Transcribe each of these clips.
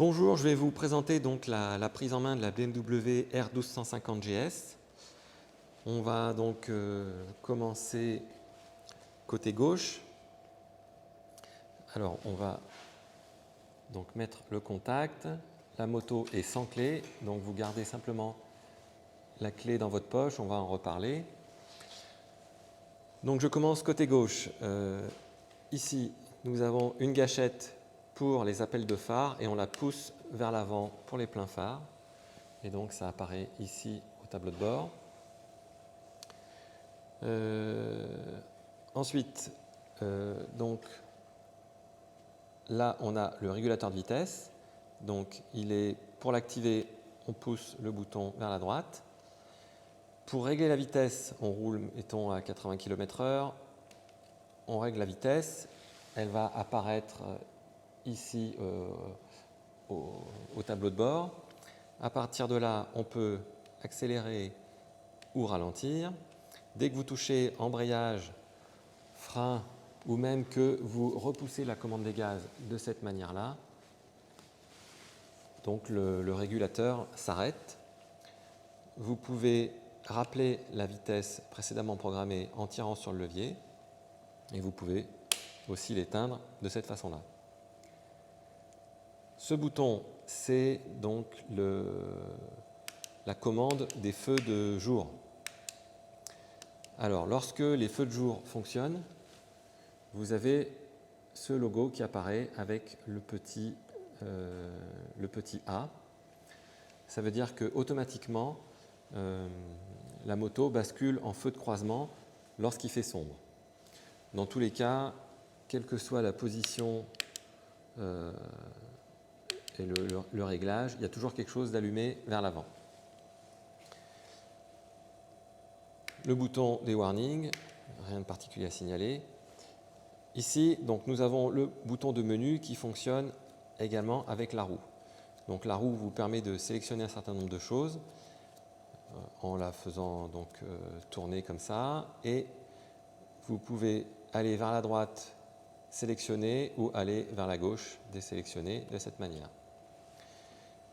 Bonjour, je vais vous présenter donc la prise en main de la BMW R1250 GS. On va donc commencer côté gauche. Alors on va donc mettre le contact. La moto est sans clé, donc vous gardez simplement la clé dans votre poche, on va en reparler. Donc je commence côté gauche. Ici, nous avons une gâchette pour les appels de phare et on la pousse vers l'avant pour les pleins phares. Et donc ça apparaît ici au tableau de bord. Ensuite, donc là on a le régulateur de vitesse. Donc pour l'activer, on pousse le bouton vers la droite. Pour régler la vitesse, on roule, mettons, à 80 km/h. On règle la vitesse. Elle va apparaître ici au tableau de bord. À partir de là, on peut accélérer ou ralentir. Dès que vous touchez embrayage, frein, ou même que vous repoussez la commande des gaz de cette manière-là, donc le régulateur s'arrête. Vous pouvez rappeler la vitesse précédemment programmée en tirant sur le levier et vous pouvez aussi l'éteindre de cette façon-là. Ce bouton, c'est donc la commande des feux de jour. Alors, lorsque les feux de jour fonctionnent, vous avez ce logo qui apparaît avec le petit A. Ça veut dire qu'automatiquement, la moto bascule en feu de croisement lorsqu'il fait sombre. Dans tous les cas, quelle que soit la position et le réglage, il y a toujours quelque chose d'allumé vers l'avant. Le bouton des warnings, rien de particulier à signaler. Ici, donc, nous avons le bouton de menu qui fonctionne également avec la roue. Donc, la roue vous permet de sélectionner un certain nombre de choses en la faisant donc, tourner comme ça. Et vous pouvez aller vers la droite, sélectionner, ou aller vers la gauche, désélectionner de cette manière.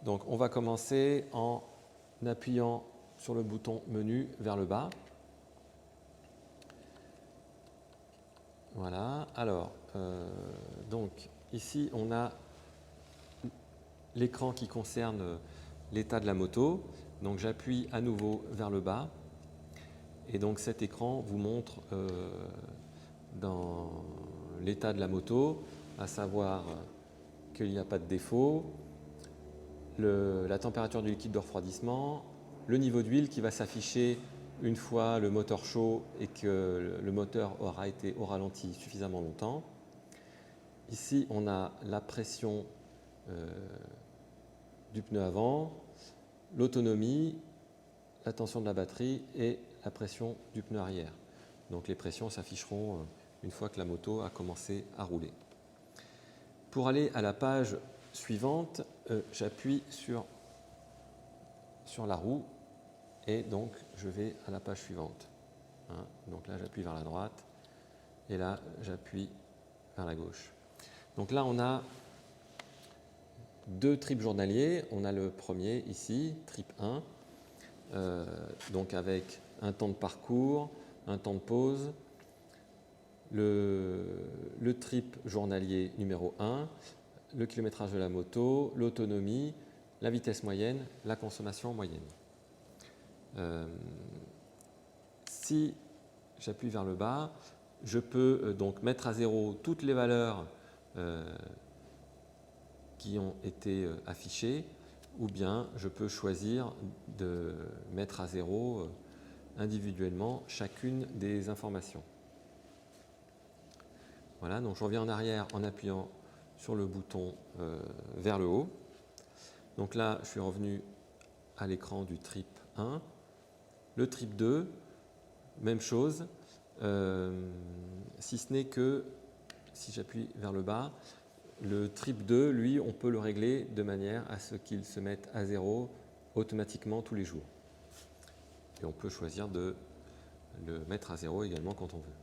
Donc, on va commencer en appuyant sur le bouton menu vers le bas. Voilà. Alors, donc ici, on a l'écran qui concerne l'état de la moto. Donc, j'appuie à nouveau vers le bas. Et donc, cet écran vous montre dans l'état de la moto, à savoir qu'il n'y a pas de défaut, la température du liquide de refroidissement, le niveau d'huile qui va s'afficher une fois le moteur chaud et que le moteur aura été au ralenti suffisamment longtemps. Ici, on a la pression du pneu avant, l'autonomie, la tension de la batterie et la pression du pneu arrière. Donc les pressions s'afficheront une fois que la moto a commencé à rouler. Pour aller à la page suivante, j'appuie sur la roue et donc je vais à la page suivante. Donc là, j'appuie vers la droite et là, j'appuie vers la gauche. Donc là, on a deux trips journaliers. On a le premier ici, trip 1, donc avec un temps de parcours, un temps de pause, le trip journalier numéro 1, le kilométrage de la moto, l'autonomie, la vitesse moyenne, la consommation moyenne. Si j'appuie vers le bas, je peux donc mettre à zéro toutes les valeurs qui ont été affichées, ou bien je peux choisir de mettre à zéro individuellement chacune des informations. Voilà, donc je reviens en arrière en appuyant sur le bouton vers le haut. Donc là, je suis revenu à l'écran du trip 1. Le trip 2, même chose, si ce n'est que, si j'appuie vers le bas, le trip 2, lui, on peut le régler de manière à ce qu'il se mette à zéro automatiquement tous les jours. Et on peut choisir de le mettre à zéro également quand on veut.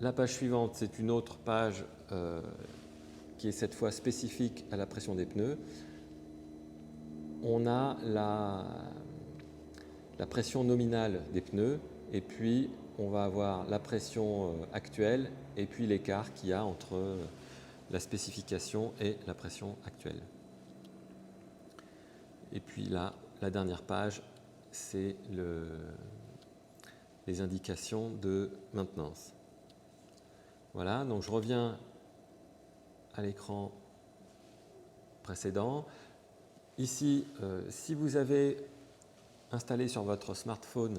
La page suivante, c'est une autre page qui est cette fois spécifique à la pression des pneus. On a la pression nominale des pneus et puis on va avoir la pression actuelle et puis l'écart qu'il y a entre la spécification et la pression actuelle. Et puis là, la dernière page, c'est les indications de maintenance. Voilà, donc je reviens à l'écran précédent. Ici, si vous avez installé sur votre smartphone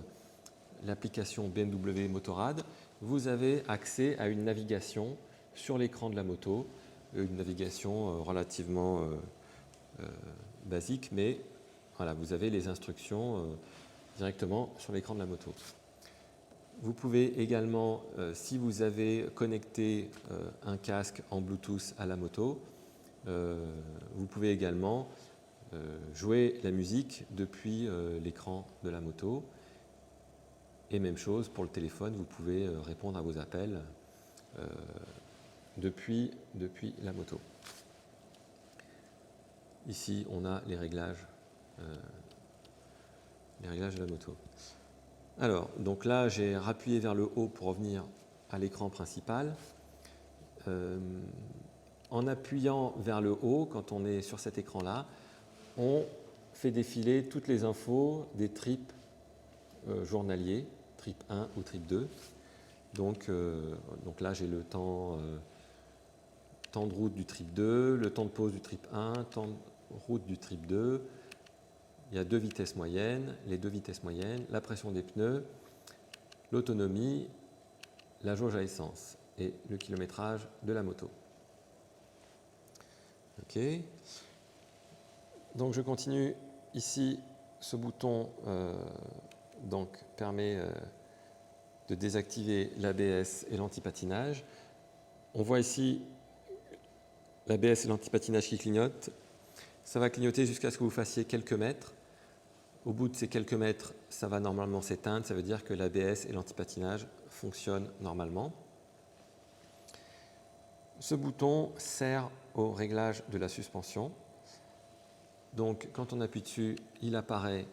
l'application BMW Motorrad, vous avez accès à une navigation sur l'écran de la moto, une navigation relativement basique, mais voilà, vous avez les instructions directement sur l'écran de la moto. Vous pouvez également, si vous avez connecté un casque en Bluetooth à la moto, vous pouvez également jouer la musique depuis l'écran de la moto. Et même chose pour le téléphone, vous pouvez répondre à vos appels depuis la moto. Ici, on a les réglages de la moto. Alors, donc là, j'ai rappuyé vers le haut pour revenir à l'écran principal. En appuyant vers le haut, quand on est sur cet écran-là, on fait défiler toutes les infos des trips journaliers, trip 1 ou trip 2. Donc là, j'ai le temps de route du trip 2, le temps de pause du trip 1, temps de route du trip 2. Il y a 2 vitesses moyennes, les 2 vitesses moyennes, la pression des pneus, l'autonomie, la jauge à essence et le kilométrage de la moto. OK. Donc je continue. Ici, ce bouton permet de désactiver l'ABS et l'antipatinage. On voit ici l'ABS et l'antipatinage qui clignotent. Ça va clignoter jusqu'à ce que vous fassiez quelques mètres. Au bout de ces quelques mètres, ça va normalement s'éteindre. Ça veut dire que l'ABS et l'antipatinage fonctionnent normalement. Ce bouton sert au réglage de la suspension. Donc, quand on appuie dessus, il apparaît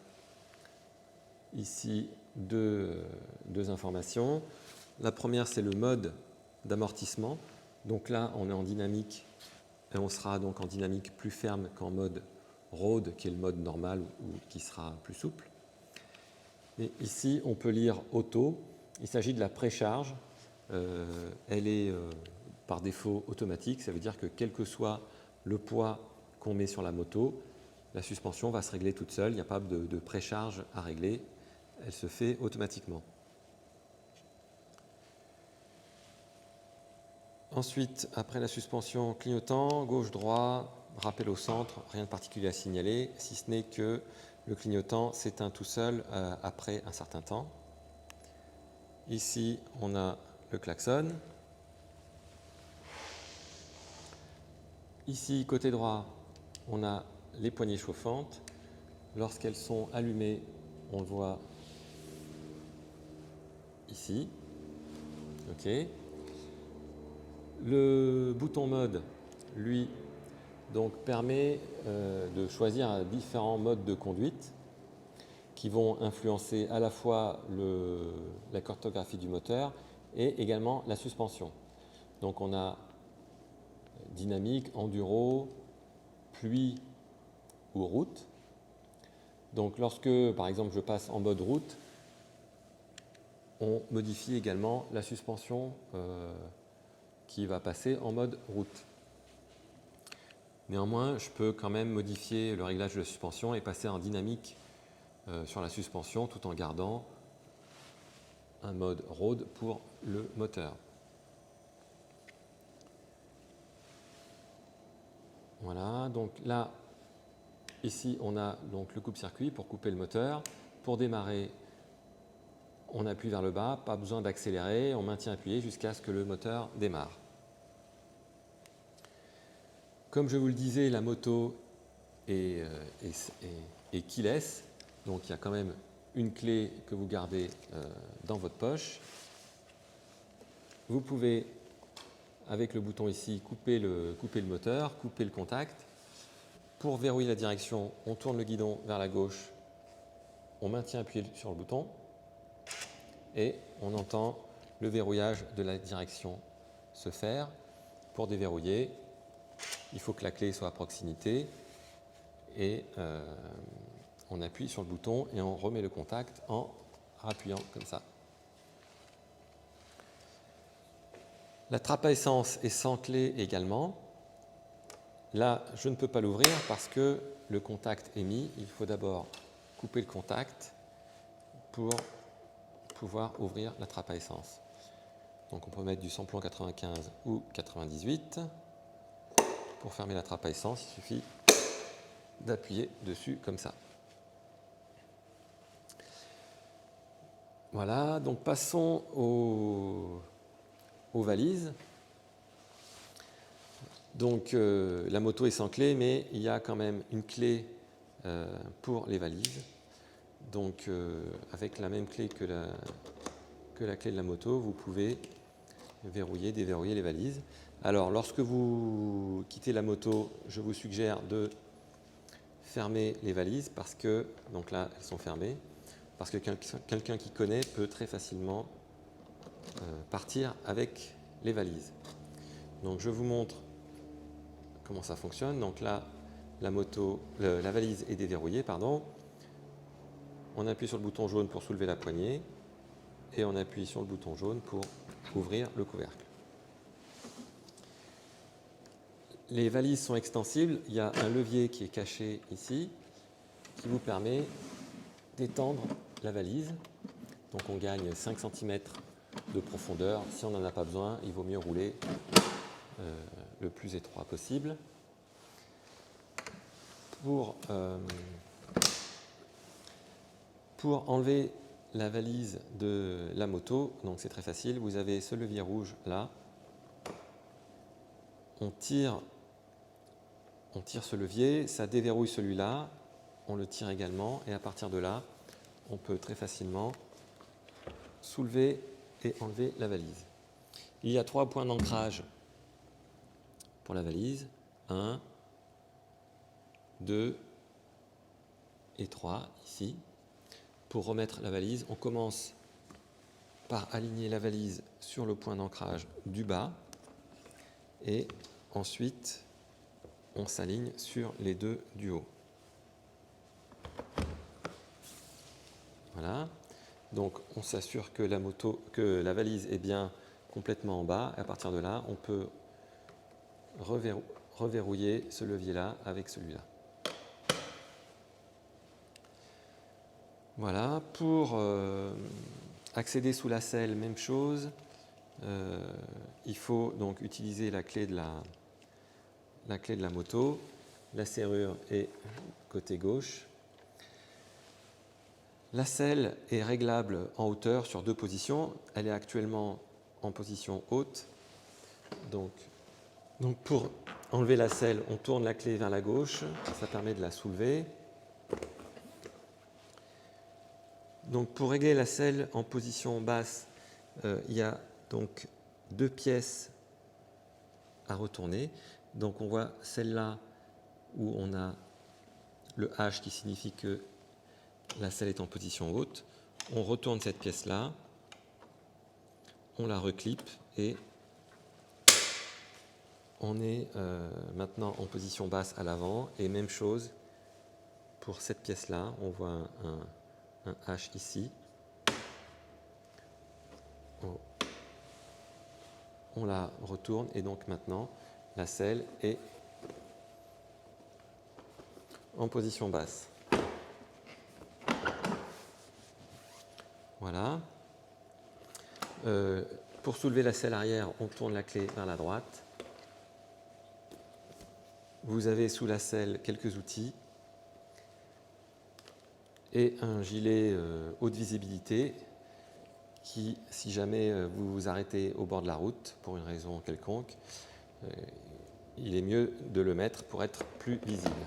ici deux informations. La première, c'est le mode d'amortissement. Donc là, on est en dynamique et on sera donc en dynamique plus ferme qu'en mode road, qui est le mode normal ou qui sera plus souple. Et ici, on peut lire auto. Il s'agit de la précharge. Elle est par défaut automatique. Ça veut dire que quel que soit le poids qu'on met sur la moto, la suspension va se régler toute seule. Il n'y a pas de précharge à régler. Elle se fait automatiquement. Ensuite, après la suspension clignotant, gauche-droit, rappel au centre, rien de particulier à signaler, si ce n'est que le clignotant s'éteint tout seul après un certain temps. Ici, on a le klaxon. Ici, côté droit, on a les poignées chauffantes. Lorsqu'elles sont allumées, on le voit ici. OK. Le bouton mode, lui, donc, permet de choisir différents modes de conduite qui vont influencer à la fois la cartographie du moteur et également la suspension. Donc on a dynamique, enduro, pluie ou route. Donc lorsque, par exemple, je passe en mode route, on modifie également la suspension qui va passer en mode route. Néanmoins, je peux quand même modifier le réglage de la suspension et passer en dynamique sur la suspension tout en gardant un mode road pour le moteur. Voilà, donc là, ici, on a donc le coupe-circuit pour couper le moteur. Pour démarrer, on appuie vers le bas, pas besoin d'accélérer, on maintient appuyé jusqu'à ce que le moteur démarre. Comme je vous le disais, la moto est keyless, donc il y a quand même une clé que vous gardez dans votre poche. vous pouvez, avec le bouton ici, couper le moteur, couper le contact. Pour verrouiller la direction, on tourne le guidon vers la gauche, on maintient appuyé sur le bouton et on entend le verrouillage de la direction se faire. Pour déverrouiller, il faut que la clé soit à proximité et on appuie sur le bouton et on remet le contact en appuyant comme ça. La trappe à essence est sans clé également. Là, je ne peux pas l'ouvrir parce que le contact est mis. Il faut d'abord couper le contact pour pouvoir ouvrir la trappe à essence. Donc on peut mettre du samplon 95 ou 98. Pour fermer la trappe à essence, il suffit d'appuyer dessus comme ça. Voilà, donc passons aux valises. Donc la moto est sans clé, mais il y a quand même une clé pour les valises. Donc avec la même clé que la clé de la moto, vous pouvez verrouiller, déverrouiller les valises. Alors lorsque vous quittez la moto, je vous suggère de fermer les valises parce que, donc là elles sont fermées, parce que quelqu'un qui connaît peut très facilement partir avec les valises. Donc je vous montre comment ça fonctionne. Donc là, la valise est déverrouillée, pardon. On appuie sur le bouton jaune pour soulever la poignée et on appuie sur le bouton jaune pour ouvrir le couvercle. Les valises sont extensibles. Il y a un levier qui est caché ici qui vous permet d'étendre la valise. Donc on gagne 5 cm de profondeur. Si on n'en a pas besoin, il vaut mieux rouler le plus étroit possible. Pour enlever la valise de la moto, donc c'est très facile, vous avez ce levier rouge là, on tire ce levier, ça déverrouille celui-là, on le tire également et à partir de là, on peut très facilement soulever et enlever la valise. Il y a 3 points d'ancrage pour la valise, 1, 2 et 3 ici. Pour remettre la valise, on commence par aligner la valise sur le point d'ancrage du bas et ensuite on s'aligne sur les 2 du haut. Voilà, donc on s'assure que la valise est bien complètement en bas et à partir de là on peut reverrouiller ce levier-là avec celui-là. Voilà, pour accéder sous la selle, même chose. Il faut donc utiliser la clé de la moto. La serrure est côté gauche. La selle est réglable en hauteur sur 2 positions. Elle est actuellement en position haute. Donc pour enlever la selle, on tourne la clé vers la gauche. Ça permet de la soulever. Donc pour régler la selle en position basse, il y a donc 2 pièces à retourner. Donc on voit celle-là où on a le H qui signifie que la selle est en position haute. On retourne cette pièce-là, on la reclipe et on est maintenant en position basse à l'avant. Et même chose pour cette pièce-là, on voit un H ici. On la retourne et donc maintenant la selle est en position basse. Voilà. Pour soulever la selle arrière, on tourne la clé vers la droite. Vous avez sous la selle quelques outils et un gilet haute visibilité qui, si jamais vous vous arrêtez au bord de la route pour une raison quelconque, il est mieux de le mettre pour être plus visible.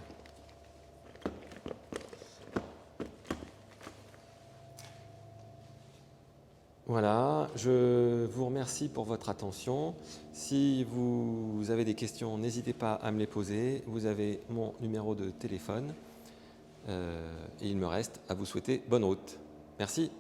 Voilà, je vous remercie pour votre attention. Si vous avez des questions, n'hésitez pas à me les poser. Vous avez mon numéro de téléphone. Et il me reste à vous souhaiter bonne route. Merci.